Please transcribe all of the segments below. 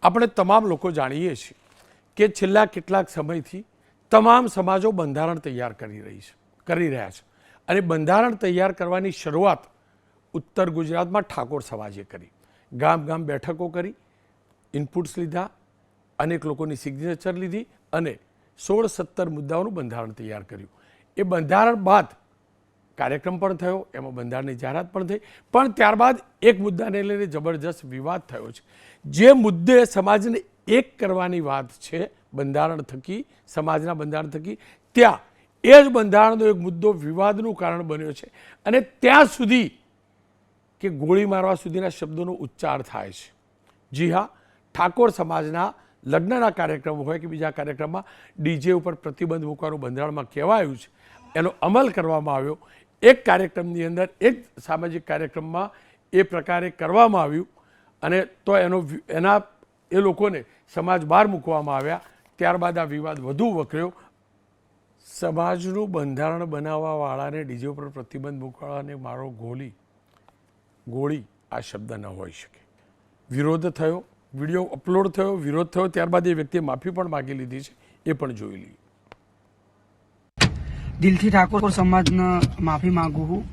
આપણે તમામ લોકો જાણીએ છીએ કે છેલ્લા કેટલાક સમયથી તમામ સમાજો બંધારણ તૈયાર કરી રહ્યા છે અને બંધારણ તૈયાર કરવાની શરૂઆત ઉત્તર ગુજરાતમાં ઠાકોર સમાજે કરી. ગામ ગામ બેઠકો કરી, ઇનપુટ્સ લીધા, અનેક લોકોની સિગ્નેચર લીધી અને 16-17 મુદ્દાઓનું બંધારણ તૈયાર કર્યું. એ બંધારણ બાદ કાર્યક્રમ પણ થયો, એમાં બંધારણની જાહેરાત પણ થઈ, પણ ત્યારબાદ એક મુદ્દાને લઈને જબરજસ્ત વિવાદ થયો છે. જે મુદ્દે સમાજને એક કરવાની વાત છે બંધારણ થકી, સમાજના બંધારણ થકી, ત્યાં એ જ બંધારણનો એક મુદ્દો વિવાદનું કારણ બન્યો છે અને ત્યાં સુધી કે ગોળી મારવા સુધીના શબ્દોનો ઉચ્ચાર થાય છે. જી હા, ઠાકોર સમાજના લગ્નના કાર્યક્રમો હોય કે બીજા કાર્યક્રમમાં ડીજે ઉપર પ્રતિબંધ મૂકવાનું બંધારણમાં કહેવાયું છે, એનો અમલ કરવામાં આવ્યો. એક કાર્યક્રમની અંદર, એક સામાજિક કાર્યક્રમમાં એ પ્રકારે કરવામાં આવ્યું અને તો એના એ લોકોને સમાજ બહાર મૂકવામાં આવ્યા. ત્યારબાદ આ વિવાદ વધુ વકર્યો. સમાજનું બંધારણ બનાવવાવાળાને ડીજે ઉપર પ્રતિબંધ મૂકવાને મારો ગોળી આ શબ્દ ન હોઈ શકે. વિરોધ થયો, વિડીયો અપલોડ થયો, વિરોધ થયો, ત્યારબાદ એ વ્યક્તિએ માફી પણ માગી લીધી છે, એ પણ જોઈ લઈએ. દિલથી ઠાકોર સમાજને માફી માંગુ છું.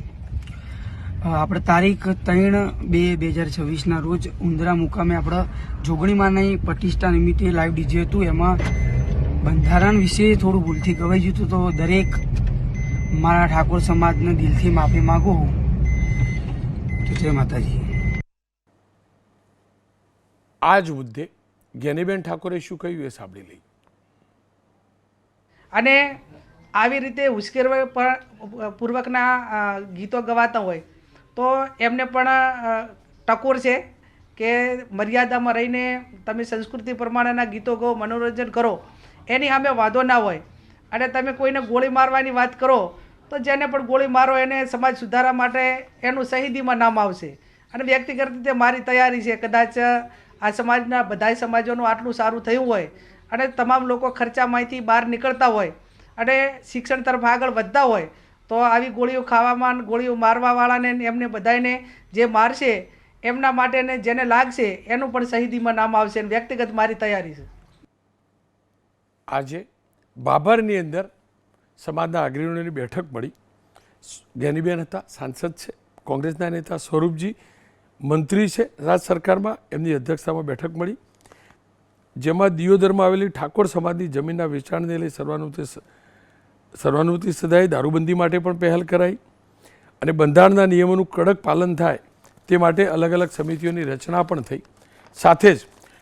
આપણે તારીખ 3/2/2026 રોજ ઉંદરા મુકામે આપણે જોગણીમાંની પ્રતિષ્ઠા નિમિત્તે લાઈવ ડીજે હતું. એમાં બંધારણ વિશે થોડું ભૂલથી ગવાઈ ગયું હતું, તો દરેક મારા ઠાકોર સમાજને દિલથી માફી માંગુ છું. તો જય માતાજી. આ જ મુદ્દે જ્ઞાનીબેન ઠાકોરે શું કહ્યું એ સાંભળી લઈએ. અને આવી રીતે ઉશ્કેરવા પૂર્વકના ગીતો ગવાતા હોય તો એમને પણ ટકોર છે કે મર્યાદામાં રહીને તમે સંસ્કૃતિ પ્રમાણેના ગીતો ગો, મનોરંજન કરો, એની સામે વાંધો ના હોય. અને તમે કોઈને ગોળી મારવાની વાત કરો તો જેને પણ ગોળી મારો એને સમાજ સુધારા માટે એનું શહીદીમાં નામ આવશે. અને વ્યક્તિગત રીતે મારી તૈયારી છે, કદાચ આ સમાજના બધાય સમાજોનું આટલું સારું થયું હોય અને તમામ લોકો ખર્ચામાંથી બહાર નીકળતા હોય અને શિક્ષણ તરફ આગળ વધતા હોય તો આવી ગોળીઓ ખાવામાં, ગોળીઓ મારવાવાળાને એમને બધાને જે મારશે એમના માટે ને જેને લાગશે એનું પણ શહીદીમાં નામ આવશે. વ્યક્તિગત મારી તૈયારી છે. આજે બાબરની અંદર સમાજના અગ્રણીઓની બેઠક મળી. જ્ઞાનીબેન હતા, સાંસદ છે, કોંગ્રેસના નેતા સ્વરૂપજી મંત્રી છે રાજ્ય સરકારમાં, એમની અધ્યક્ષતામાં બેઠક મળી, જેમાં દિયોદરમાં આવેલી ઠાકોર સમાજની જમીનના વેચાણને લઈ સર્વાનુમતિ સદાય, દારૂબંધી માટે પણ પહેલ કરાઈ અને બંધારણના નિયમોનું કડક પાલન થાય તે માટે અલગ અલગ સમિતિઓની રચના પણ થઈ. સાથે જ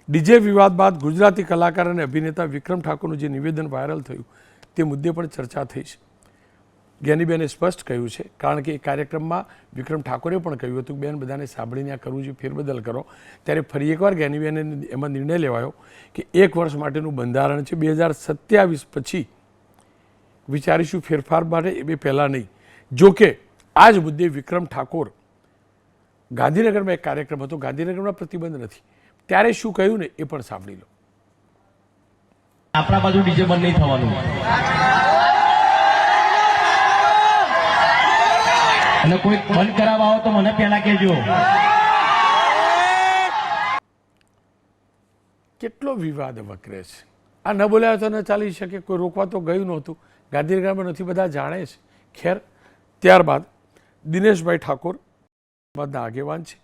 ડીજે વિવાદ બાદ ગુજરાતી કલાકાર અને અભિનેતા વિક્રમ ઠાકોરનું જે નિવેદન વાયરલ થયું તે મુદ્દે પણ ચર્ચા થઈ છે. જ્ઞાનીબેને સ્પષ્ટ કહ્યું છે, કારણ કે એ કાર્યક્રમમાં વિક્રમ ઠાકોરે પણ કહ્યું હતું બેન બધાને સાંભળીને આ કરવું જોઈએ, ફેરબદલ કરો. ત્યારે ફરી એકવાર જ્ઞાનીબેને એમાં નિર્ણય લેવાયો કે 1 વર્ષ માટેનું બંધારણ છે, 2027 પછી વિચારીશું ફેરફાર માટે, એ પહેલાં નહીં. જોકે આ જ મુદ્દે વિક્રમ ઠાકોર ગાંધીનગરમાં એક કાર્યક્રમ હતો, ગાંધીનગરમાં પ્રતિબંધ નથી, ત્યારે શું કહ્યું ને એ પણ સાંભળી લો. આપણા બાજુ ડીજે બંધ નહીં થવાનું અને કોઈ બંધ કરાવવા આવો તો મને પહેલા કહેજો. કેટલો વિવાદ વકરે છે. આ ન બોલાયો તો ન ચાલી શકે, કોઈ રોકવા તો ગયું નહોતું, ગાંધીનગરમાં નથી, બધા જાણે છે. ખેર, ત્યારબાદ દિનેશભાઈ ઠાકોર સમાજના આગેવાન છે,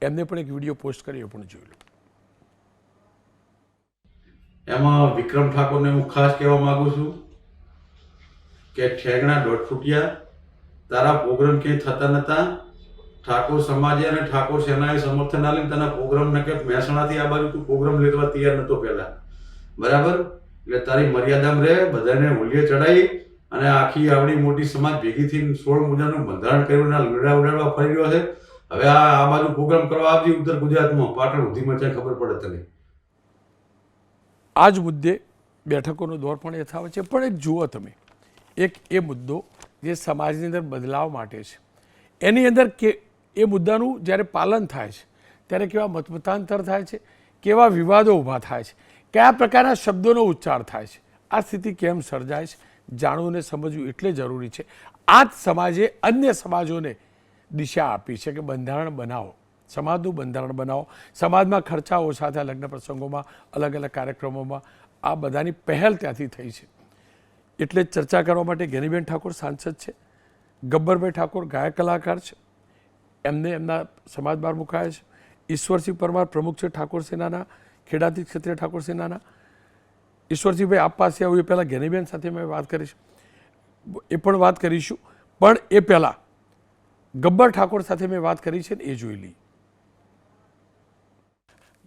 એમને પણ એક વિડીયો પોસ્ટ કર્યો, પણ જોઈ લો. એમાં વિક્રમ ઠાકોરને હું ખાસ કહેવા માંગુ છું કે ઠેગણા 1.5 ફૂટિયા, તારા પ્રોગ્રામ ક્યાંય થતા નતા. ઠાકોર સમાજે અને ઠાકોર સેનાએ સમર્થન આલીને તને પ્રોગ્રામ ન કે મહેસાણાથી આ બાજુ તું પ્રોગ્રામ લેવા તૈયાર નતો પહેલા, બરાબર? એટલે તારી મર્યાદામાં રહે, બધાને હોલીએ ચડાવી અને આખી આવડી મોટી સમાજ ભેગી થઈને 16 મુદ્દાનું બંધારણ કર્યું, લીડા ઉડાડવા ફરી રહ્યો છે. હવે આ બાજુ પ્રોગ્રામ કરવા આવજે ઉત્તર ગુજરાતમાં, પાટણ સુધીમાં છે, ખબર પડે તને. આ જ મુદ્દે બેઠકોનો દોર પણ યથાવત છે. પણ એક જુઓ તમે, એક એ મુદ્દો જે સમાજની અંદર બદલાવ માટે છે, એની અંદર કે એ મુદ્દાનું જ્યારે પાલન થાય છે ત્યારે કેવા મતમતાંતર થાય છે, કેવા વિવાદો ઊભા થાય છે, કયા પ્રકારના શબ્દોનો ઉચ્ચાર થાય છે. આ સ્થિતિ કેમ સર્જાય છે જાણવું ને સમજવું એટલે જરૂરી છે. આ જ સમાજે અન્ય સમાજોને દિશા આપી છે કે બંધારણ બનાવો, સમાજનું બંધારણ બનાવો, સમાજમાં ખર્ચા ઓછા થાય, લગ્ન પ્રસંગોમાં, અલગ અલગ કાર્યક્રમોમાં, આ બધાની પહેલ ત્યાંથી થઈ છે. એટલે ચર્ચા કરવા માટે જ્ઞાનીબેન ઠાકોર સાંસદ છે, ગબ્બરભાઈ ઠાકોર ગાયક કલાકાર છે, એમને એમના સમાજ બહાર મુકાયા છે. ઈશ્વરસિંહ પરમાર પ્રમુખ છે ઠાકોર સેનાના, ખેડાથી ક્ષત્રિય ઠાકોર સેનાના. ઈશ્વરસિંહભાઈ આપ પાસે આવું એ પહેલાં જ્ઞાનીબેન સાથે મેં વાત કરીશ, એ પણ વાત કરીશું, પણ એ પહેલાં ગબ્બર ઠાકોર સાથે મેં વાત કરી છે ને એ જોઈ લઈ.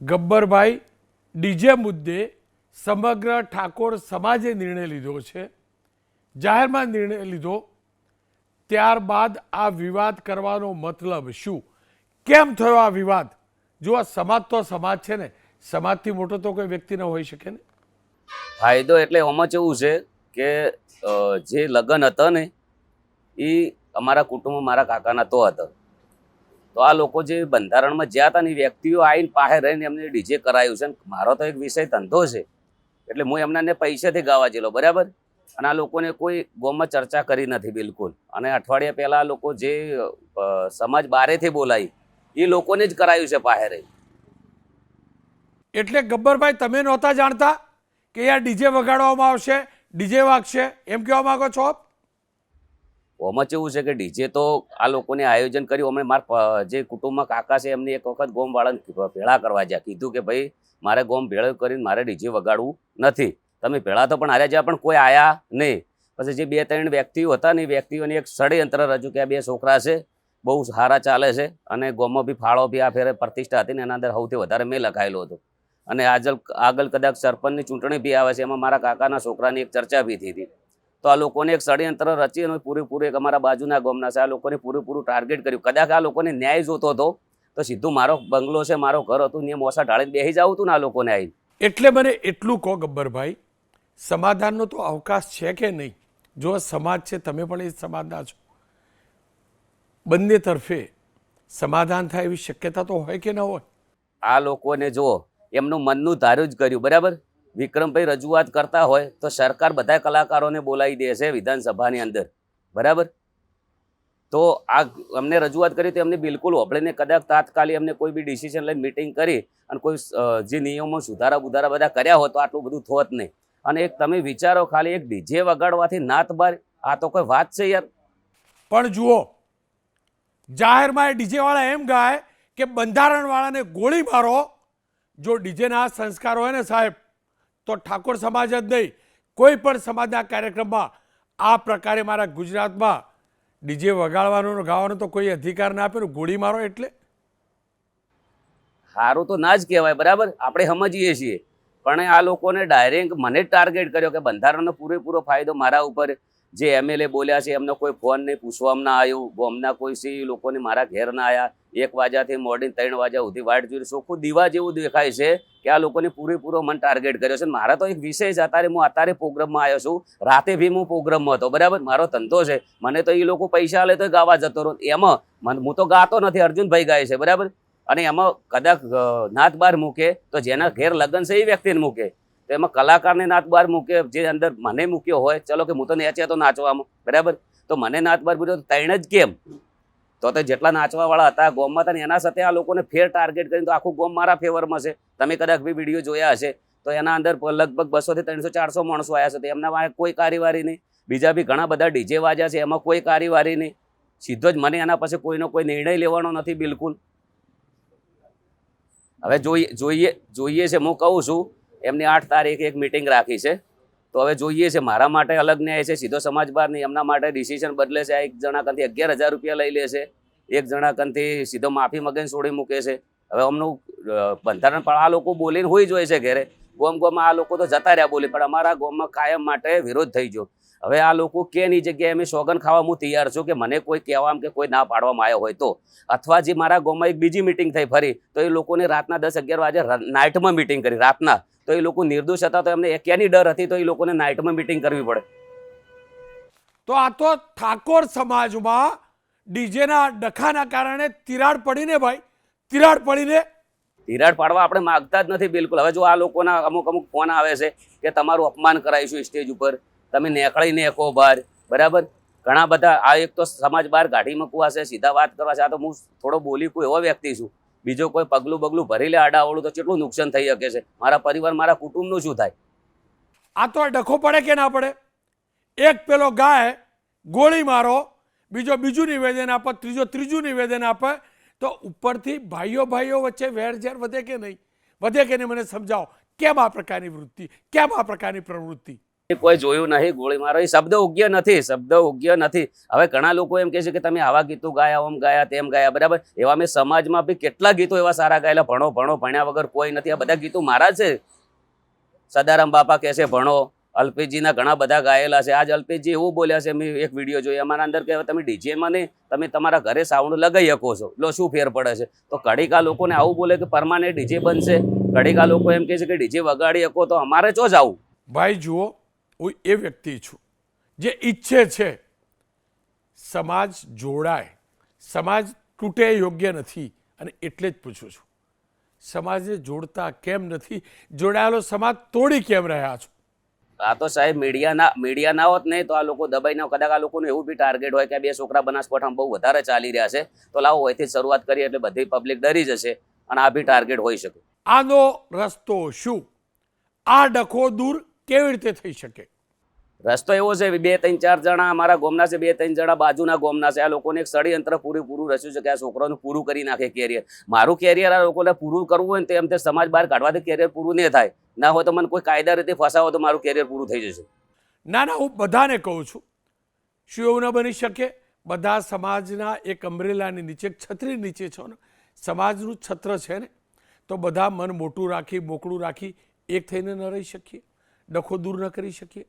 ગબ્બરભાઈ, ડીજે મુદ્દે સમગ્ર ઠાકોર સમાજે નિર્ણય લીધો છે, જાહેરમાં નિર્ણય લીધો, ત્યારબાદ આ વિવાદ કરવાનો મતલબ શું? કેમ થયો આ વિવાદ? જો આ સમાજ તો સમાજ છે ને, સમાજથી મોટો તો કોઈ વ્યક્તિ ન હોઈ શકે ને. ફાયદો એટલે આમાં એવું છે કે જે લગ્ન હતા ને એ અમારા કુટુંબમાં મારા કાકાના તો હતા. તો આ લોકો જે બંધારણમાં જ્યાં હતા ને એ વ્યક્તિઓ આવીને પાસે રહીને એમને ડીજે કરાયું છે. મારો તો એક વિષય ધંધો છે એટલે હું એમનાને પૈસાથી ગાવા જેલો, બરાબર. અને આ લોકોને કોઈ ગામમાં ચર્ચા કરી નથી બિલકુલ. અને અઠવાડિયા પહેલા આ લોકો જે સમાજ બારેથી બોલાવી એ લોકોને જ કરાયું છે પાસે રહી. એટલે ગબ્બરભાઈ તમે નહોતા જાણતા કે યાર ડીજે વગાડવામાં આવશે, ડીજે વાગશે, એમ કહેવા માંગો છો? ઓમાં એવું છે કે ડીજે તો આ લોકોને આયોજન કર્યું. અમે મારા જે કુટુંબમાં કાકા છે એમને એક વખત ગોમ વાળાને ભેળા કરવા જ્યાં કીધું કે ભાઈ મારે ગોમ ભેળો કરીને મારે ડીજે વગાડવું નથી. તમે ભેળા તો પણ હાર્યા જ્યાં પણ કોઈ આયા નહીં. પછી જે 2-3 વ્યક્તિઓ હતા ને એ વ્યક્તિઓને એક ષડયંત્ર રજૂ કે આ 2 છોકરા છે, બહુ સારા ચાલે છે અને ગોમમાં બી ફાળો બી આ ફેરે પ્રતિષ્ઠા હતી ને એના અંદર સૌથી વધારે મેં લખાયેલો હતો. અને આગળ કદાચ સરપંચની ચૂંટણી બી આવે છે, એમાં મારા કાકાના છોકરાની એક ચર્ચા બી થઈ હતી. તો આ લોકોને એક ષડયંત્ર રચી અને પૂરેપૂરું એક અમારા બાજુના ગામના છે આ લોકોને પૂરેપૂરું ટાર્ગેટ કર્યું. કદાચ આ લોકોને ન્યાય જોતો હતો તો સીધું મારો બંગલો છે, મારો ઘર હતું ને મોસા ઢાળીને બેસી જવું હતું ને આ લોકોને આવી. એટલે મને એટલું કહો ગબ્બરભાઈ, સમાધાનનો તો અવકાશ છે કે નહીં? જો સમાજ છે, તમે પણ એ સમાજના છો, બંને તરફે સમાધાન થાય એવી શક્યતા તો હોય કે ન હોય? આ લોકોને જો એમનું મનનું ધાર્યું જ કર્યું, બરાબર. વિક્રમભાઈ રજૂઆત કરતા હોય તો સરકાર બધા કલાકારોને બોલાવી દે છે વિધાનસભાની અંદર, બરાબર. તો આ અમને રજૂઆત કરી તો એમને બિલકુલ હોબળીને કદાચ તાત્કાલિક એમને કોઈ બી ડિસિઝન લઈને મિટિંગ કરી અને કોઈ જે નિયમો સુધારા બુધારા બધા કર્યા હોત તો આટલું બધું થોત નહીં. અને એક તમે વિચારો ખાલી એક ડીજે વગાડવાથી નાત બાર, આ તો કોઈ વાત છે યાર. પણ જુઓ, જાહેરમાં એ ડીજે વાળા એમ ગાય કે બંધારણ વાળાને ગોળી મારો. જો ડીજેના સંસ્કાર હોય ને સાહેબ, તો ઠાકોર સમાજ જ નહીં, કોઈ પણ સમાજના કાર્યક્રમમાં આ પ્રકારે મારા ગુજરાતમાં ડીજે વગાડવાનો ગાવાનો તો કોઈ અધિકાર ના આપે. ગોળી મારો એટલે સારું તો ના જ કહેવાય, બરાબર. આપણે સમજીએ છીએ, પણ આ લોકોને ડાયરેક્ટ મને જ ટાર્ગેટ કર્યો કે બંધારણનો પૂરેપૂરો ફાયદો મારા ઉપર. જે એમએલએ બોલ્યા છે એમનો કોઈ ફોન નહીં પૂછવામાં ના આવ્યું, ગામના કોઈ સી લોકોને મારા ઘેર ના આવ્યા. 1 વાગ્યાથી મોડીને 3 વાગ્યા સુધી વાટ જોઈ ચોખ્ખું દીવા જેવું દેખાય છે કે આ લોકોને પૂરેપૂરો મને ટાર્ગેટ કર્યો છે. મારા તો એક વિષય છે, અત્યારે પ્રોગ્રામમાં આવ્યો છું, રાતે બી હું પ્રોગ્રામમાં હતો, બરાબર. મારો ધંધો છે, મને તો એ લોકો પૈસા લે તો ગાવા જતો રહો. એમાં હું તો ગાતો નથી, અર્જુનભાઈ ગાય છે, બરાબર. અને એમાં કદાચ નાત બાર મૂકે તો જેના ઘેર લગ્ન છે એ વ્યક્તિને મૂકે, તો એમાં કલાકારને નાત બાર મૂકે. જે અંદર મને મૂક્યો હોય, ચલો કે હું તો નેચે તો નાચવામાં, બરાબર. તો મને નાત બાર મૂક્યો તો 3 જ કેમ? તો જેટલા નાચવાવાળા હતા ગોમમાં હતા ને એના સાથે આ લોકોને ફેર ટાર્ગેટ કરીને તો આખું ગોમ મારા ફેવરમાં છે. તમે કદાચ બી વિડીયો જોયા હશે તો એના અંદર લગભગ 200 થી 300 400 માણસો આવ્યા છે. એમના પાસે કોઈ કાર્યવાહી નહીં. બીજા બી ઘણા બધા ડીજે વાજ્યા છે, એમાં કોઈ કાર્યવાહી નહીં. સીધો જ મને એના પાસે કોઈનો કોઈ નિર્ણય લેવાનો નથી બિલકુલ. હવે જોઈએ છે. હું કહું છું એમની 8 તારીખે એક મિટિંગ રાખી છે, તો હવે જોઈએ છે. મારા માટે અલગ ન્યાય છે, સીધો સમાજ બહાર નહીં. એમના માટે ડિસિઝન બદલે છે. એક જણા કંથી 11,000 રૂપિયા લઈ લે છે, એક જણા કંથી સીધો માફી મગન છોડી મૂકે છે. હવે અમનું બંધારણ પણ આ લોકો બોલીને હોઈ જ હોય છે ઘેરે. ગામમાં આ લોકો તો જતા રહ્યા બોલી, પણ અમારા ગામમાં કાયમ માટે વિરોધ થઈ ગયો. હવે આ લોકો કેની જગ્યાએ અમે સોગન ખાવા હું તૈયાર છું કે મને કોઈ કહેવામાં કે કોઈ ના પાડવામાં આવ્યો હોય તો. અથવા જે મારા ગામમાં એક બીજી મિટિંગ થઈ ફરી, તો એ લોકોને રાતના 10-11 વાગે નાઇટમાં મિટિંગ કરી રાતના. તો એ લોકો નિર્દોષ હતા, તો એમને ક્યાંની ડર હતી, તો એ લોકોને નાઇટમાં મિટિંગ કરવી પડે. તો આ તો ઠાકોર સમાજમાં ડીજેના ડખાના કારણે તિરાડ પડીને ભાઈ, તિરાડ પાડવા આપણે માગતા જ નથી બિલકુલ. હવે જો આ લોકોના અમુક ફોન આવે છે કે તમારું અપમાન કરાવીશું સ્ટેજ ઉપર, તમે નેકળી નેકો બહાર, બરાબર. ઘણા બધા આ એક તો સમાજ બહાર ગાડી મૂકવા છે, સીધા વાત કરવા છે. આ તો હું થોડો બોલી કોઈ એવો વ્યક્તિ છું બીજો કોઈ પગલું બગલું ભરી લે આડાવડું તો કેટલું નુકસાન થઈ શકે છે, મારા પરિવાર મારા કુટુંબનું શું થાય? આ તો ડખો પડે કે ના પડે? એક પેલો ગાય ગોળી મારો, બીજો બીજું નિવેદન આપે, ત્રીજો ત્રીજું નિવેદન આપે, તો ઉપરથી ભાઈઓ ભાઈઓ વચ્ચે વેરઝેર વધે કે નહીં? વધે કે નહીં? મને સમજાવો, કેમ આ પ્રકારની વૃત્તિ, કેમ આ પ્રકારની પ્રવૃત્તિ? કોઈ જોયું નહીં ગોળી મારો, એ શબ્દ યોગ્ય નથી, શબ્દ યોગ્ય નથી. હવે ઘણા લોકો એમ કહે છે કે તમે આવા ગીતો ગાયા, ઓમ ગાયા, તેમ ગાયા, બરાબર. એવા મેં સમાજમાં બી કેટલા ગીતો એવા સારા ગાયેલા, ભણો ભણો, ભણ્યા વગર કોઈ નથી, આ બધા ગીતો મારા છે. સદારામ બાપા કહે છે ભણો, અલ્પેશજીના ઘણા બધા ગાયેલા છે. આજ અલ્પેશજી એવું બોલ્યા છે, મેં એક વિડીયો જોયો, અમારા અંદર કે તમે ડીજેમાં નહીં, તમે તમારા ઘરે સાઉન્ડ લગાવી શકો છો, લો શું ફેર પડે છે? તો ઘડીકા લોકોને આવું બોલે કે પરમાનન્ટ ડીજે બનશે, ઘડીકા લોકો એમ કહે છે કે ડીજે વગાડી શકો, તો અમારે ચો જ આવું? ભાઈ જુઓ, હું એ વ્યક્તિ છું જે ઈચ્છે છે સમાજ જોડાય, સમાજ તૂટે યોગ્ય નથી, અને એટલે જ પૂછું છું, સમાજને જોડતા કેમ નથી? જોડાયેલો સમાજ તોડી કેમ રહ્યા છો? આ તો સાહેબ મીડિયા ના હોત નહીં તો આ લોકો દબાઈને, કદાચ આ લોકોને એવું બી ટાર્ગેટ હોય કે બે છોકરા બનાસકાંઠામાં બહુ વધારે ચાલી રહ્યા છે, તો લાવો અહીંથી શરૂઆત કરીએ એટલે બધી પબ્લિક ડરી જશે, અને આ બી ટાર્ગેટ હોઈ શકે. આનો રસ્તો શું? આ ડખો દૂર કેવી રીતે થઈ શકે? રસ્તો એવો છે, 2-3 4 જણા અમારા ગામના છે, 2-3 જણા બાજુના ગામના છે, આ લોકોને એક ષડયંત્ર પૂરું રચ્યું છે કે આ છોકરાનું પૂરું કરી નાખે કેરિયર. મારું કેરિયર આ લોકોને પૂરું કરવું હોય ને તો એમ તે સમાજ બહાર કાઢવાથી કેરિયર પૂરું નહીં થાય, ના હોય તો મને કોઈ કાયદા રીતે ફસાવો તો મારું કેરિયર પૂરું થઈ જશે. ના ના, હું બધાને કહું છું, શું એવું ન બની શકે? બધા સમાજના એક અમ્બ્રેલાની નીચે, એક છત્રી નીચે છો ને, સમાજનું છત્ર છે ને, તો બધા મન મોટું રાખી, મોકળું રાખી એક થઈને ન રહી શકીએ? ડખો દૂર ન કરી શકીએ?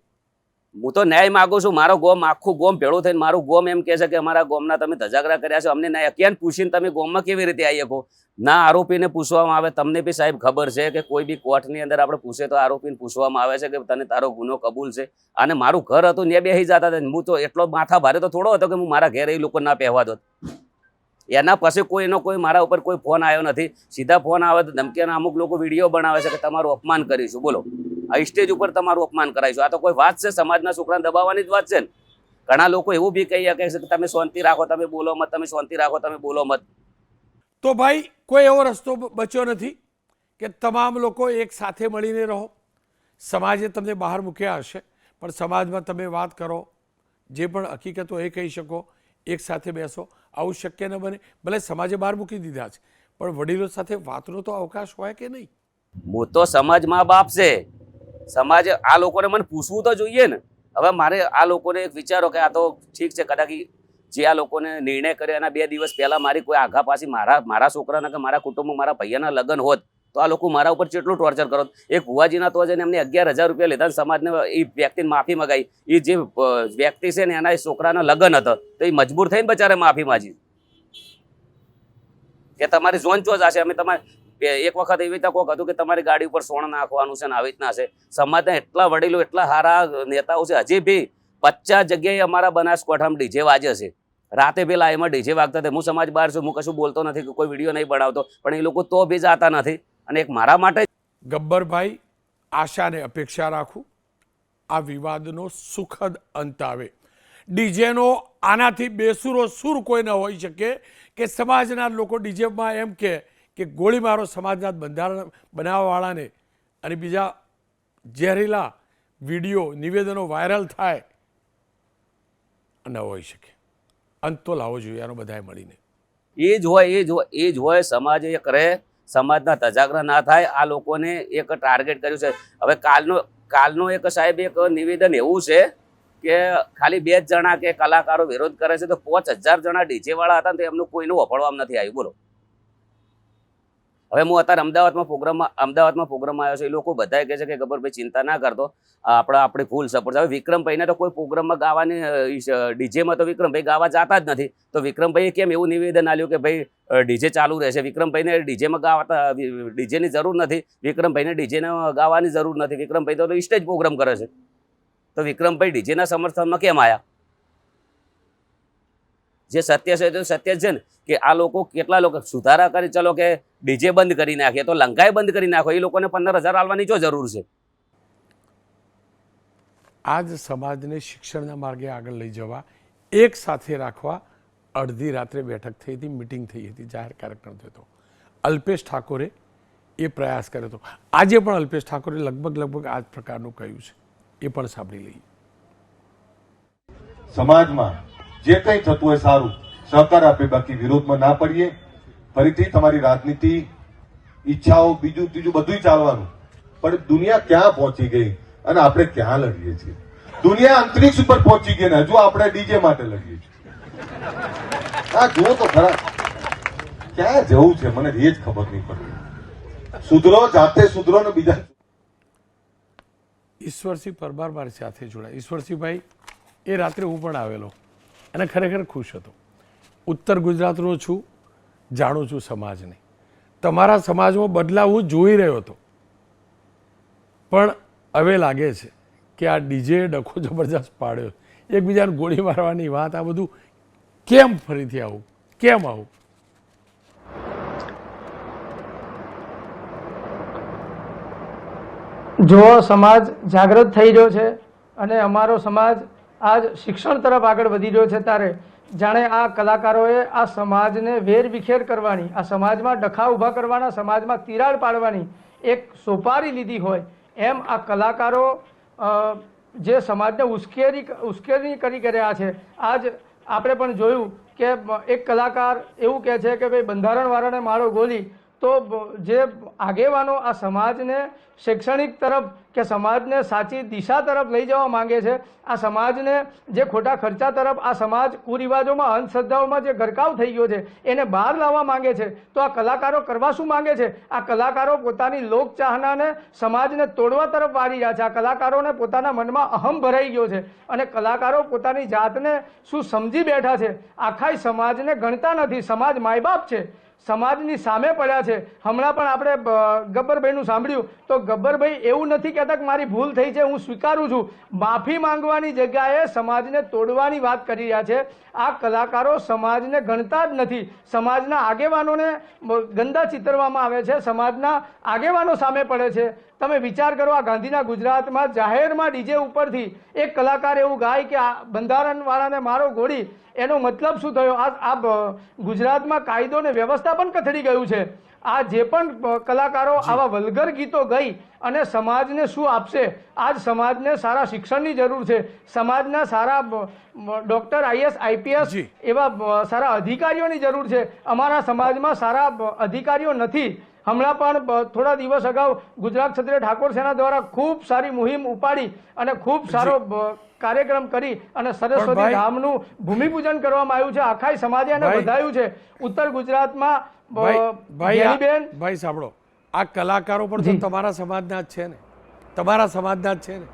હું તો ન્યાય માગું છું. મારો ગોમ, આખું ગોમ ભેળું થઈને મારું ગોમ એમ કહે છે કે અમારા ગોમના તમે ધજાગરા કર્યા છો, અમને ન્યાય ક્યાં પૂછીને તમે ગોમમાં કેવી રીતે આવી શકો? ના આરોપીને પૂછવામાં આવે, તમને બી સાહેબ ખબર છે કે કોઈ બી કોર્ટની અંદર આપણે પૂછે તો આરોપીને પૂછવામાં આવે છે કે તને તારો ગુનો કબૂલ છે. અને મારું ઘર હતું ને બેસી જતા હતા, હું તો એટલો માથા ભારે તો થોડો હતો કે હું મારા ઘેર એ લોકો ના પહેવા દો. એના પછી કોઈ મારા ઉપર કોઈ ફોન આવ્યો નથી. સીધા ફોન આવે તો ધમકીના અમુક લોકો વિડીયો બનાવે છે કે તમારું અપમાન કરીશું. બોલો, આ સ્ટેજ ઉપર તમારું અપમાન કરાવીશું? આ તો કોઈ વાત છે? સમાજના છોકરાને દબાવવાની જ વાત છે ને. ઘણા લોકો એવું બી કહી શકે છે કે તમે શાંતિ રાખો, તમે બોલો મત, તમે શાંતિ રાખો, તમે બોલો મત. તો ભાઈ કોઈ એવો રસ્તો બચ્યો નથી કે તમામ લોકો એક સાથે મળીને રહો? સમાજે તમને બહાર મૂક્યા હશે, પણ સમાજમાં તમે વાત કરો, જે પણ હકીકતો એ કહી શકો, એક સાથે બેસો. આવું શક્ય ન બને. ભલે સમાજે બહાર મૂકી દીધા છે, પણ વડીલો સાથે વાતનો તો અવકાશ હોય કે નહીં? હું તો સમાજ મા બાપ છે, સમાજ આ લોકોને મને પૂછવું તો જોઈએ ને. હવે મારે આ લોકોને એક વિચારો કે આ તો ઠીક છે, કદાચ જે આ લોકોને નિર્ણય કર્યો એના 2 દિવસ પહેલા મારી કોઈ આઘા પાછી મારા છોકરાના કે મારા કુટુંબમાં મારા ભૈયાના લગ્ન હોત તો આ લોકો મારા ઉપર કેટલું ટોર્ચર કરો. એક ભુવાજીના તો જઈને એમને 11,000 રૂપિયા લીધા, સમાજને એ વ્યક્તિને માફી મગાવી. એ જે વ્યક્તિ છે ને એના છોકરાના લગ્ન હતા તો એ મજબૂર થઈને બચારે માફી માંગી કે તમારી ઝોન ચો જશે, અમે તમારે એક વખત એવી રીતે કોક હતું કે તમારી ગાડી ઉપર સોણ નાખવાનું છે ને આવી રીતના છે. સમાજના એટલા વડીલો, એટલા સારા નેતાઓ છે, હજી બી 50 જગ્યાએ અમારા બનાસકાંઠામાં ડીજે વાજે છે. રાતે પેલા એમાં ડીજે વાગતા હતા. હું સમાજ બહાર છું, હું કશું બોલતો નથી, કે કોઈ વિડીયો નહીં બનાવતો, પણ એ લોકો તો બી જાતા નથી. અને એક મારા માટે ગબ્બરભાઈ, આશા અને અપેક્ષા રાખું આ વિવાદનો સુખદ અંત આવે. ડીજેનો આનાથી બેસુરો સુર કોઈ ન હોઈ શકે કે સમાજના લોકો ડીજેમાં એમ કે ગોળી મારો સમાજના બંધારણ બનાવવાવાળાને, અને બીજા ઝેરીલા વિડીયો, નિવેદનો વાયરલ થાય ન હોઈ શકે. અંત તો લાવવો જોઈએ આનો બધાએ મળીને. એ જ હોય સમાજ એ કરે, સમાજના ધજાગરા ના થાય. આ લોકોને એક ટાર્ગેટ કર્યું છે. હવે કાલનો એક સાહેબ એક નિવેદન એવું છે કે ખાલી 2 જણા કે કલાકારો વિરોધ કરે છે તો 5,000 જણા ડીજે વાળા હતા તો એમનું કોઈનું વફળવામાં નથી આવ્યું. બોલો, હવે હું અત્યારે અમદાવાદમાં પ્રોગ્રામમાં આવ્યો છું. એ લોકો બધા કહે છે કે ગબ્બરભાઈ ચિંતા ના કરતો, આપણી ફૂલ સપોર્ટ. હવે વિક્રમભાઈને તો કોઈ પ્રોગ્રામમાં ગાવાની, ડીજેમાં તો વિક્રમભાઈ ગાવા જતા જ નથી. તો વિક્રમભાઈએ કેમ એવું નિવેદન આપ્યું કે ભાઈ ડીજે ચાલુ રહેશે? વિક્રમભાઈને ડીજેમાં ગાવા, ડીજેની જરૂર નથી, વિક્રમભાઈને ડીજેને ગાવાની જરૂર નથી. વિક્રમભાઈ તો સ્ટેજ પ્રોગ્રામ કરે છે. તો વિક્રમભાઈ ડીજેના સમર્થનમાં કેમ આવ્યા? જે સત્ય છે તો સત્ય છે ને, કે આ લોકો કેટલા લોકો સુધારા કરી, ચલો કે ડીજે બંધ કરી નાખીએ તો લંકાએ બંધ કરી નાખો, એ લોકોને 15,000 આલવાની જો જરૂર છે? આ જ સમાજને શિક્ષણના માર્ગે આગળ લઈ જવા, એક સાથે રાખવા અડધી રાત્રે બેઠક થઈ હતી, મિટિંગ થઈ હતી, જાહેર કાર્યક્રમ થયો હતો. અલ્પેશ ઠાકોરે એ પ્રયાસ કર્યો હતો. આજે પણ અલ્પેશ ઠાકોરે લગભગ આ જ પ્રકારનું કહ્યું છે. એ પણ સાંભળી લઈએ. સમાજમાં જે કંઈ થતું હોય સારું સહકાર આપે, બાકી વિરોધમાં ના પડીએ. ફરીથી તમારી રાજનીતિ, ઈચ્છાઓ, બીજું ત્રીજું બધું ચાલવાનું, પણ દુનિયા ક્યાં પહોંચી ગઈ અને આપણે ક્યાં લડીએ છીએ? દુનિયા અંતરિક્ષ ઉપર પહોંચી ગઈ ને હજુ આપણે ડીજે માટે લડીએ છીએ. આ જુઓ તો ખરા, ક્યાં જવું છે મને એ જ ખબર નહીં પડતી. સુધરો, જાતે સુધરો ને બીજા. ઈશ્વરસિંહ પરમાર મારી સાથે જોડાયા. ઈશ્વરસિંહભાઈ, એ રાત્રે હું પણ આવેલો અને ખરેખર ખુશ હતો. ઉત્તર ગુજરાતનો છું, જાણું છું સમાજને. તમારા સમાજમાં બદલાવ હું જોઈ રહ્યો હતો, પણ હવે લાગે છે કે આ ડીજે ડખો જબરજસ્ત પાડ્યો, એકબીજાને ગોળી મારવાની વાત, આ બધું કેમ ફરીથી આવું, કેમ આવું? જો સમાજ જાગૃત થઈ રહ્યો છે અને અમારો સમાજ આજ શિક્ષણ તરફ આગળ વધી રહ્યો છે, ત્યારે જાણે આ કલાકારોએ આ સમાજને વેરવિખેર કરવાની, આ સમાજમાં ડખા ઊભા કરવાના, સમાજમાં તિરાડ પાડવાની એક સોપારી લીધી હોય એમ આ કલાકારો જે સમાજને ઉશ્કેરણી કરી રહ્યા છે. આજ આપણે પણ જોયું કે એક કલાકાર એવું કહે છે કે ભાઈ બંધારણવાળાને મારો ગોલી. તો જે આગેવાનો આ સમાજને શૈક્ષણિક તરફ કે સમાજને સાચી દિશા તરફ લઈ જવા માંગે છે, આ સમાજને જે ખોટા ખર્ચા તરફ આ સમાજ કુરિવાજોમાં, અંધશ્રદ્ધાઓમાં જે ગરકાવ થઈ ગયો છે એને બહાર લાવવા માંગે છે, તો આ કલાકારો કરવા શું માંગે છે? આ કલાકારો પોતાની લોકચાહનાને સમાજને તોડવા તરફ વાળી રહ્યા છે. આ કલાકારોને પોતાના મનમાં અહમ ભરાઈ ગયો છે અને કલાકારો પોતાની જાતને શું સમજી બેઠા છે, આખા સમાજને ગણતા નથી. સમાજ માયબાપ છે, સમાજની સામે પડ્યા છે. હમણાં પણ આપણે ગબ્બરભાઈનું સાંભળ્યું તો ગબ્બરભાઈ એવું નથી કહેતા કે મારી ભૂલ થઈ છે, હું સ્વીકારું છું. માફી માંગવાની જગ્યાએ સમાજને તોડવાની વાત કરી રહ્યા છે. આ કલાકારો સમાજને ગણતા જ નથી. સમાજના આગેવાનોને ગંદા ચિતરવામાં આવે છે, સમાજના આગેવાનો સામે પડે છે. તમે વિચાર કરો, આ ગાંધીના ગુજરાતમાં જાહેરમાં ડીજે ઉપરથી એક કલાકાર એવું ગાય કે આ બંધારણવાળાને મારો ગોળી, એનો મતલબ શું થયો? આ ગુજરાતમાં કાયદો ને વ્યવસ્થા પણ કથળી ગયું છે. આ જે પણ કલાકારો આવા વલ્ગર ગીતો ગઈ અને સમાજને શું આપશે? આજ સમાજને સારા શિક્ષણની જરૂર છે, સમાજના સારા ડૉક્ટર, આઈએસ, આઈપીએસ એવા સારા અધિકારીઓની જરૂર છે. અમારા સમાજમાં સારા અધિકારીઓ નથી. હમણાં પણ થોડા દિવસ અગાઉ ગુજરાત ક્ષત્રિય ઠાકોર સેના દ્વારા ખૂબ સારી મુહિમ ઉપાડી અને ખૂબ સારો કાર્યક્રમ કરી અને સરસ્વતી ધામનું ભૂમિપૂજન કરવામાં આવ્યું છે. આખા સમાજે એને વધાયું છે. ઉત્તર ગુજરાતમાં ભાઈ સાંભળો, આ કલાકારો પણ તો તમારા સમાજના જ છે ને, તમારા સમાજના જ છે ને?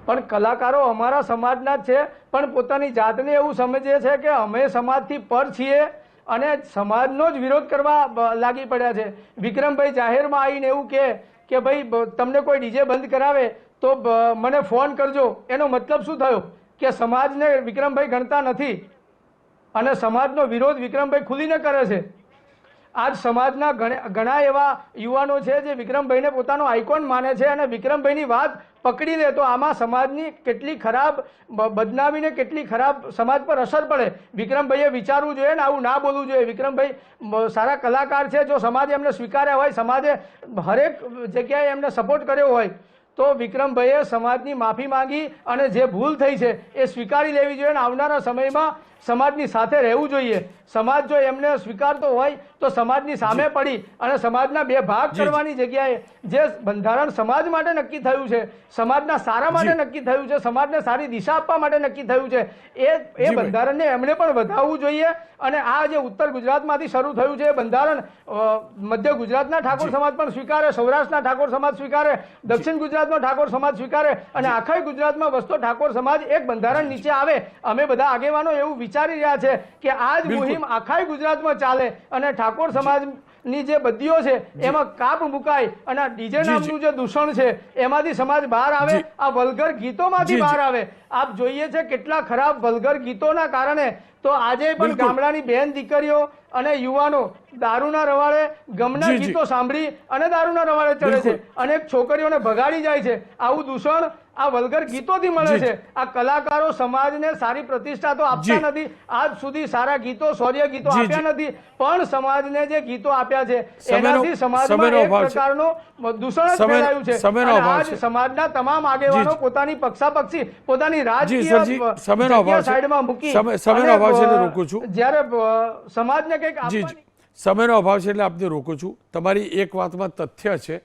પણ કલાકારો અમારા સમાજના જ છે, પણ પોતાની જાતને એવું સમજે છે કે અમે સમાજથી પર છીએ અને સમાજનો જ વિરોધ કરવા લાગી પડ્યા છે. વિક્રમભાઈ જાહેરમાં આવીને એવું કે ભાઈ તમને કોઈ ડીજે બંધ કરાવે તો મને ફોન કરજો. એનો મતલબ શું થયો? કે સમાજને વિક્રમભાઈ ગણતા નથી અને સમાજનો વિરોધ વિક્રમભાઈ ખુલીને કરે છે. આજ સમાજના ઘણા એવા યુવાનો છે જે વિક્રમભાઈને પોતાનો આઇકોન માને છે અને વિક્રમભાઈની વાત પકડી લે તો આમાં સમાજની કેટલી ખરાબ બદનામીને કેટલી ખરાબ સમાજ પર અસર પડે. વિક્રમભાઈએ વિચારવું જોઈએ ને આવું ના બોલવું જોઈએ. વિક્રમભાઈ સારા કલાકાર છે. જો સમાજે એમને સ્વીકાર્યા હોય, સમાજે હરેક જગ્યાએ એમને સપોર્ટ કર્યો હોય તો વિક્રમભાઈએ સમાજની માફી માંગી અને જે ભૂલ થઈ છે એ સ્વીકારી લેવી જોઈએ અને આવનારા સમયમાં સમાજની સાથે રહેવું જોઈએ. સમાજ જો એમને સ્વીકારતો હોય તો સમાજની સામે પડી અને સમાજના બે ભાગ કરવાની જગ્યાએ જે બંધારણ સમાજ માટે નક્કી થયું છે, સમાજના સારા માટે નક્કી થયું છે, સમાજને સારી દિશા આપવા માટે નક્કી થયું છે, એ બંધારણને એમણે પણ વધાવવું જોઈએ. અને આ જે ઉત્તર ગુજરાતમાંથી શરૂ થયું છે એ બંધારણ મધ્ય ગુજરાતના ઠાકોર સમાજ પણ સ્વીકારે, સૌરાષ્ટ્રના ઠાકોર સમાજ સ્વીકારે, દક્ષિણ ગુજરાતનો ઠાકોર સમાજ સ્વીકારે અને આખા ગુજરાતમાં વસતો ઠાકોર સમાજ એક બંધારણ નીચે આવે. અમે બધા આગેવાનો એવું વિચારી રહ્યા છે કે આ જ મુહિમ આખા ગુજરાતમાં ચાલે અને ઠાકોર સમાજની જે બદીઓ છે એમાં કાપ મુકાય અને ડીજે નામનું જે દૂષણ છે એમાંથી સમાજ બહાર આવે, આ વલ્ગર ગીતોમાંથી બહાર આવે. આપ જોઈએ છે કેટલા ખરાબ વલ્ગર ગીતોના કારણે તો આજે પણ ગામડાની બેન દીકરીઓ અને યુવાનો દારૂના રવાડે ગમના ગીતો સાંભળી અને દારૂના રવાડે ચડે છે. અનેક છોકરીઓને ભગાડી જાય છે. આવું દૂષણ આ વલ્ગર ગીતોથી મળે જી. છે. આ કલાકારો સમાજને સારી પ્રતિષ્ઠા તો આપતા જી. નથી. આજ સુધી સારા ગીતો, શૌર્ય ગીતો જી, આપ્યા નથી, પણ સમાજને જે ગીતો આપ્યા છે સમયનો- એનાથી સમાજમાં સમયનો એક અભાવ છે. પ્રકારનો દૂષણ જ સમય- ફેલાયું છે. સમયનો અને અભાવ આજ છે. સમાજના તમામ આગેવાનો જી. પોતાની પક્ષાપક્ષી, પોતાની જી સરજી, રાજકીય સમયનો અભાવ જગ્યા છે. સાઈડમાં મૂકી સમયનો અને, અભાવ છે એટલે રોકું છું. જ્યારે સમાજને કંઈક જી આપવાની સમયનો અભાવ છે એટલે આપને રોકું છું. તમારી એક વાતમાં તથ્ય છે,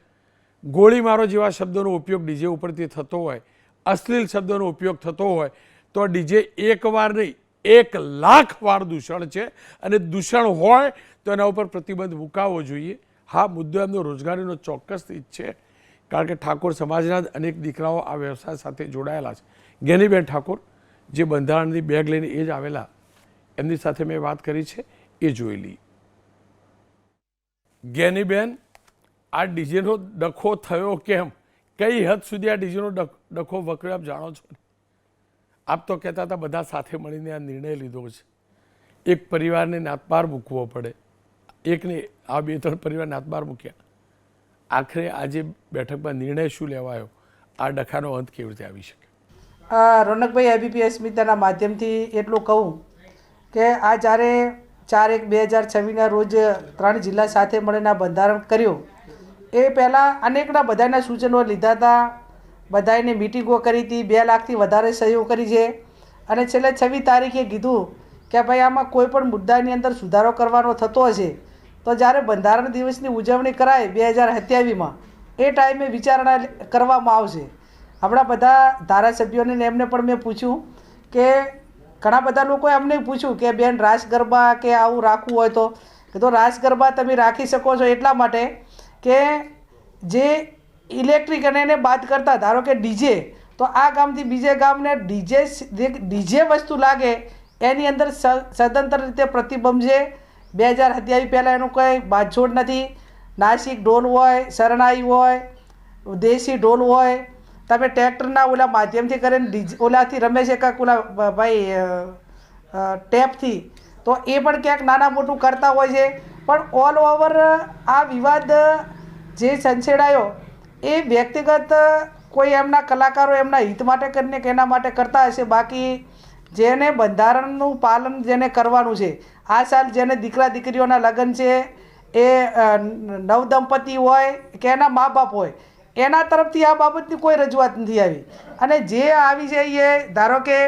ગોળીમારો જેવા શબ્દોનો ઉપયોગ ડીજે ઉપરથી થતો હોય, અશ્લીલ શબ્દોનો ઉપયોગ થતો હોય, તો ડીજે એક વાર નહીં 1,00,000 વાર દૂષણ છે, અને દૂષણ હોય તો એના ઉપર પ્રતિબંધ મુકાવવો જોઈએ. હા, મુદ્દો એમનો રોજગારીનો ચોક્કસથી જ છે, કારણ કે ઠાકોર સમાજના જ અનેક દીકરાઓ આ વ્યવસાય સાથે જોડાયેલા છે. જ્ઞાનીબેન ઠાકોર જે બંધારણની બેગ લઈને એ જ આવેલા, એમની સાથે મેં વાત કરી છે, એ જોઈ લઈએ. જ્ઞાનીબેન, આ ડીજેનો ડખો થયો કેમ, કઈ હદ સુધી આ ડીજેનો ડખો વકર્યો, આપ જાણો છો ને? આપ તો કહેતા હતા બધા સાથે મળીને આ નિર્ણય લીધો છે. એક પરિવારને નાતબાર મૂકવો પડે, એકને આ 2-3 પરિવાર નાતબાર મૂક્યા. આખરે આજે બેઠકમાં નિર્ણય શું લેવાયો, આ ડખાનો અંત કેવી રીતે આવી શકે? રોનકભાઈ એબીપી અસ્મિતાના માધ્યમથી એટલું કહું કે આ જ્યારે 4/1/2026ના રોજ 3 જિલ્લા સાથે મળીને આ બંધારણ કર્યું, એ પહેલાં અનેકના બધાના સૂચનો લીધા હતા, બધાને મિટિંગો કરી હતી, 2 લાખથી વધારે સહીઓ કરી છે, અને છેલ્લે 26 તારીખે કીધું કે ભાઈ આમાં કોઈ પણ મુદ્દાની અંદર સુધારો કરવાનો થતો હશે તો જ્યારે બંધારણ દિવસની ઉજવણી કરાય 2027માં, એ ટાઈમે વિચારણા કરવામાં આવશે. હમણાં બધા ધારાસભ્યોને ને એમને પણ મેં પૂછ્યું કે ઘણા બધા લોકોએ અમને પૂછ્યું કે બેન રાસ ગરબા કે આવું રાખવું હોય તો કીધું રાસ ગરબા તમે રાખી શકો છો એટલા માટે કે જે ઇલેક્ટ્રિક અને એને બાદ કરતા, ધારો કે ડીજે, તો આ ગામથી બીજે ગામને ડીજે વસ્તુ લાગે એની અંદર સદંતર રીતે પ્રતિબંધ છે. 2027 પહેલાં એનું કંઈ બાંધછોડ નથી. નાસિક ઢોલ હોય, શરણાઈ હોય, દેશી ઢોલ હોય, તમે ટ્રેક્ટરના ઓલા માધ્યમથી કરીને ઓલાથી રમે છે કાંક ઓલા ભાઈ ટેપથી, તો એ પણ ક્યાંક નાના મોટું કરતા હોય છે. પણ ઓલ ઓવર આ વિવાદ જે છંછેડાયો એ વ્યક્તિગત કોઈ એમના કલાકારો એમના હિત માટે કરીને કે એના માટે કરતા હશે. બાકી જેને બંધારણનું પાલન જેને કરવાનું છે, આ સાલ જેને દીકરા દીકરીઓના લગ્ન છે, એ નવદંપતિ હોય કે એના મા બાપ હોય, એના તરફથી આ બાબતની કોઈ રજૂઆત નથી આવી. અને જે આવી છે એ ધારો કે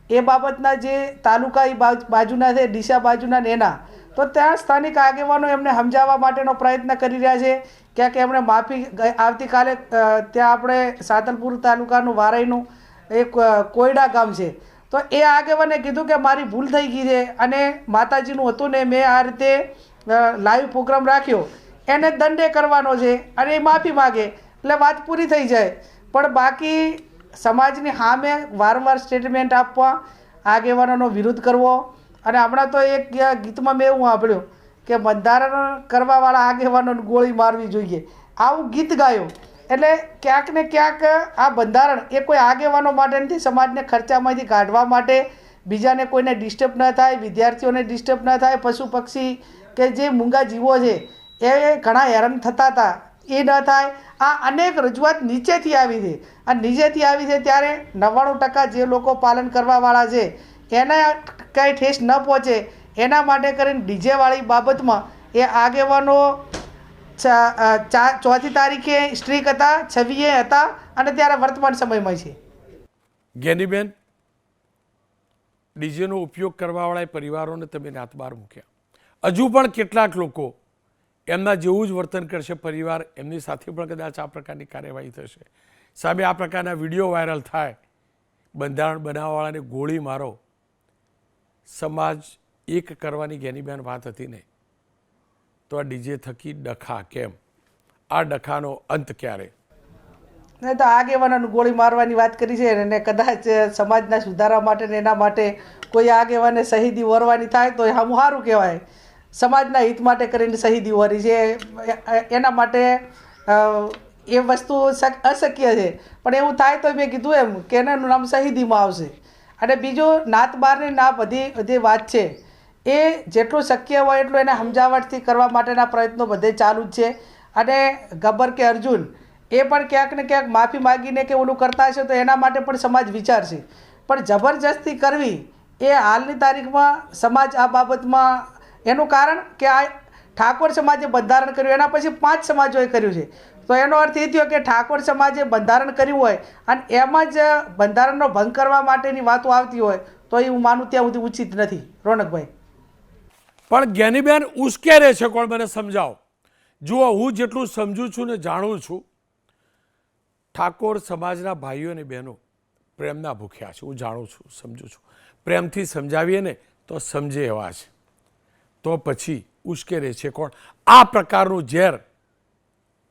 એ બાબતના જે તાલુકા એ બાજુના છે, ડીસા બાજુના ને એના, તો ત્યાં સ્થાનિક આગેવાનો એમને સમજાવવા માટેનો પ્રયત્ન કરી રહ્યા છે. ક્યાંક એમણે માફી, આવતીકાલે ત્યાં આપણે સાતલપુર તાલુકાનું વારાઈનું એક કોયડા ગામ છે, તો એ આગેવાને કીધું કે મારી ભૂલ થઈ ગઈ છે અને માતાજીનું હતું ને મેં આ રીતે લાઈવ પ્રોગ્રામ રાખ્યો, એને દંડે કરવાનો છે અને એ માફી માગે એટલે વાત પૂરી થઈ જાય. પણ બાકી સમાજની સામે વારંવાર સ્ટેટમેન્ટ આપવા, આગેવાનોનો વિરોધ કરવો, અને હમણાં તો એક ગીતમાં મેં એવું સાંભળ્યું કે બંધારણ કરવાવાળા આગેવાનોને ગોળી મારવી જોઈએ, આવું ગીત ગાયું. એટલે ક્યાંક ને ક્યાંક આ બંધારણ એ કોઈ આગેવાનો માટે નથી, સમાજને ખર્ચામાંથી કાઢવા માટે, બીજાને કોઈને ડિસ્ટર્બ ન થાય, વિદ્યાર્થીઓને ડિસ્ટર્બ ન થાય, પશુ પક્ષી કે જે મૂંગા જીવો છે એ ઘણા હેરાન થતા હતા, એ ન થાય. આ અનેક રજૂઆત નીચેથી આવી છે, આ નીચેથી આવી છે ત્યારે 99% જે લોકો પાલન કરવાવાળા છે એને કંઈ ઠેસ ન પહોંચે એના માટે કરીને ડીજેવાળી બાબતમાં એ આગેવાનો 4 તારીખે સ્ટ્રીક હતા, 26 હતા, અને ત્યારે વર્તમાન સમયમાં છે. જ્ઞાનીબેન, ડીજેનો ઉપયોગ કરવાવાળા પરિવારોને તમે નાતબાર મૂક્યા, હજુ પણ કેટલાક લોકો એમના જેવું જ વર્તન કરશે પરિવાર, એમની સાથે પણ કદાચ આ પ્રકારની કાર્યવાહી થશે. સામે આ પ્રકારના વિડીયો વાયરલ થાય, બંધારણ બનાવવાવાળાને ગોળી મારો, સમાજ એક કરવાની જ્ઞાનીબેન વાત હતી ને, તો આ ડીજે થકી ડખા કેમ? આ ડખાનો અંત ક્યારે? નહીં તો આગેવાનોને ગોળી મારવાની વાત કરી છે, અને કદાચ સમાજના સુધારા માટે ને એના માટે કોઈ આગેવાને શહીદી વરવાની થાય તો એ સારું કહેવાય. સમાજના હિત માટે કરીને શહીદી વરી છે, એના માટે એ વસ્તુ અશક્ય છે. પણ એવું થાય તો મેં કીધું એમ કે એનું નામ શહીદીમાં આવશે. અને બીજું નાત બારની ના બધી વાત છે એ જેટલું શક્ય હોય એટલું એને સમજાવટથી કરવા માટેના પ્રયત્નો બધે ચાલુ જ છે. અને ગબ્બર કે અર્જુન એ પણ ક્યાંક ને ક્યાંક માફી માગીને કે ઓલું કરતા હશે તો એના માટે પણ સમાજ વિચારશે. પણ જબરજસ્તી કરવી એ હાલની તારીખમાં સમાજ આ બાબતમાં, એનું કારણ કે આ ઠાકોર સમાજે બંધારણ કર્યું, એના પછી 5 સમાજોએ કર્યું છે. તો એનો અર્થ એ થયો કે ઠાકોર સમાજે બંધારણ કર્યું હોય અને એમાં જ બંધારણનો ભંગ કરવા માટેની વાતો આવતી હોય તો એ હું માનું ત્યાં સુધી ઉચિત નથી. રોનકભાઈ, પણ જ્ઞાનીબેન ઉશ્કેરે છે કોણ, મને સમજાવો. જુઓ, હું જેટલું સમજું છું ને જાણું છું, ઠાકોર સમાજના ભાઈઓ અને બહેનો પ્રેમના ભૂખ્યા છે. હું જાણું છું, સમજું છું. પ્રેમથી સમજાવીએ ને તો સમજે એવા છે. તો પછી ઉશ્કેરે છે કોણ? આ પ્રકારનું ઝેર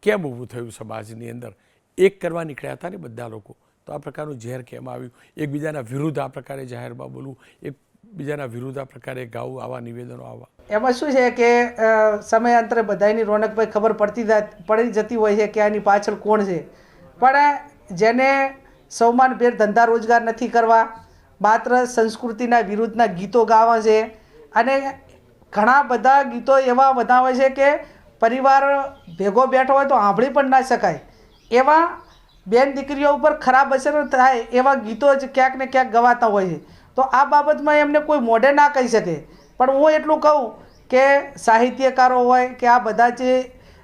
કેમ ઊભું થયું સમાજની અંદર? એક કરવા નીકળ્યા હતા ને બધા લોકો, તો આ પ્રકારનું ઝેર કેમ આવ્યું? એકબીજાના વિરુદ્ધ આ પ્રકારે જાહેરમાં બોલવું, એકબીજાના વિરુદ્ધ આ પ્રકારે ગાવું, આવા નિવેદનો આવવા. એમાં શું છે કે સમયાંતરે બધાની રોનકભાઈ ખબર પડી જતી હોય છે કે આની પાછળ કોણ છે. પણ જેને સૌમાનભેર ધંધા રોજગાર નથી કરવા, માત્ર સંસ્કૃતિના વિરુદ્ધના ગીતો ગાવા છે, અને ઘણા બધા ગીતો એવા બનાવે છે કે પરિવાર ભેગો બેઠો હોય તો સાંભળી પણ ના શકાય એવા, બેન દીકરીઓ ઉપર ખરાબ અસર થાય એવા ગીતો જ ક્યાંક ને ક્યાંક ગવાતા હોય છે. તો આ બાબતમાં એમને કોઈ મોઢે ના કહી શકે. પણ હું એટલું કહું કે સાહિત્યકારો હોય કે આ બધા જે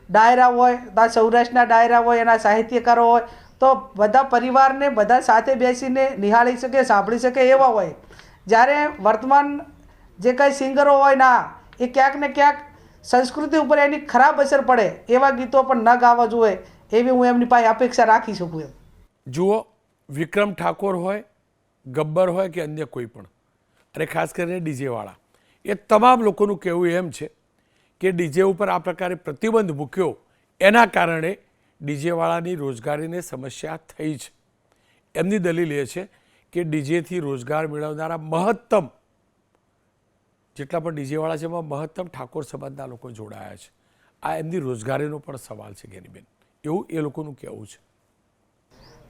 ડાયરા હોય, આ સૌરાષ્ટ્રના ડાયરા હોય, એના સાહિત્યકારો હોય, તો બધા પરિવારને બધા સાથે બેસીને નિહાળી શકે, સાંભળી શકે એવા હોય. જ્યારે વર્તમાન જે કંઈ સિંગરો હોય ના, એ ક્યાંક ને ક્યાંક સંસ્કૃતિ ઉપર એની ખરાબ અસર પડે એવા ગીતો પણ ન ગાવા જોઈએ એવી હું એમની પાસે અપેક્ષા રાખી શકું એમ. જુઓ, વિક્રમ ઠાકોર હોય, ગબ્બર હોય કે અન્ય કોઈ પણ, અને ખાસ કરીને ડીજેવાળા, એ તમામ લોકોનું કહેવું એમ છે કે ડીજે ઉપર આ પ્રકારે પ્રતિબંધ મૂક્યો એના કારણે ડીજેવાળાની રોજગારીને સમસ્યા થઈ છે. એમની દલીલ એ છે કે ડીજેથી રોજગાર મેળવનારા મહત્તમ જેટલા પણ ડીજેવાળા છે એમાં મહત્તમ ઠાકોર સમાજના લોકો જોડાયા છે. આ એમની રોજગારીનો પણ સવાલ છે જ્ઞાનીબેન, એવું એ લોકોનું કહેવું છે.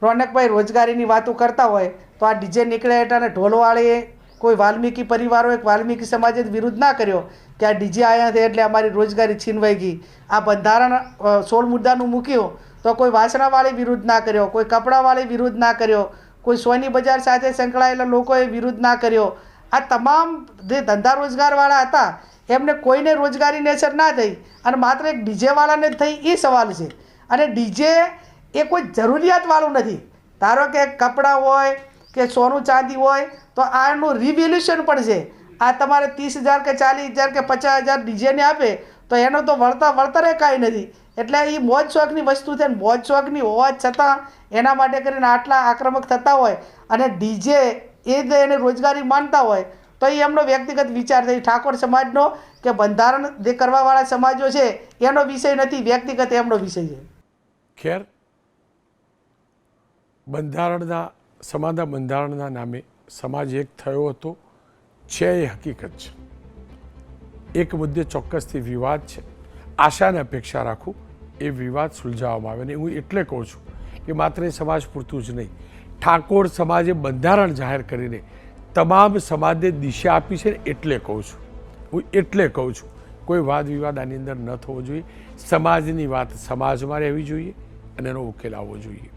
રોનકભાઈ, રોજગારીની વાતો કરતા હોય તો આ ડીજે નીકળ્યા એટલે ઢોલવાળીએ કોઈ વાલ્મીકી પરિવારો, એક વાલ્મીકી સમાજે વિરોધ ના કર્યો કે આ ડીજે આવ્યા છે એટલે અમારી રોજગારી છીનવાઈ ગઈ. આ બંધારણ 16 મુદ્દાનું મૂક્યું તો કોઈ વાસણાવાળી વિરોધ ના કર્યો, કોઈ કપડાવાળી વિરોધ ના કર્યો, કોઈ સોની બજાર સાથે સંકળાયેલા લોકોએ વિરોધ ના કર્યો. આ તમામ જે ધંધા રોજગારવાળા હતા એમને કોઈને રોજગારીની અસર ના થઈ અને માત્ર એક ડીજેવાળાને જ થઈ, એ સવાલ છે. અને ડીજે એ કોઈ જરૂરિયાતવાળું નથી. ધારો કે કપડાં હોય કે સોનું ચાંદી હોય તો આનું રિવોલ્યુશન પણ છે. આ તમારે 30,000 કે 40,000 કે 50,000 ડીજેને આપે તો એનો તો વળતરે કાંઈ નથી. એટલે એ મોજ શોખની વસ્તુ છે. મોજ શોખની હોવા છતાં એના માટે કરીને આટલા આક્રમક થતા હોય અને ડીજે એ જ એને રોજગારી માનતા હોય તો એ એમનો વ્યક્તિગત વિચાર છે. ઠાકોર સમાજનો કે બંધારણ જે કરવાવાળા સમાજો છે એનો વિષય નથી, વ્યક્તિગત એમનો વિષય છે. ખેર, સમાજના બંધારણના નામે સમાજ એક થયો હતો છે, એ હકીકત છે. એક મુદ્દે ચોક્કસથી વિવાદ છે. આશા અને અપેક્ષા રાખું એ વિવાદ સુલઝાવવામાં આવે. અને હું એટલે કહું છું કે માત્ર એ સમાજ પૂરતું જ નહીં, ઠાકોર સમાજે બંધારણ જાહેર કરીને તમામ સમાજને દિશા આપી છે ને, એટલે કહું છું. હું એટલે કહું છું કોઈ વાદ વિવાદ આની અંદર ન થવો જોઈએ. સમાજની વાત સમાજમાં રહેવી જોઈએ અને એનો ઉકેલ આવવો જોઈએ.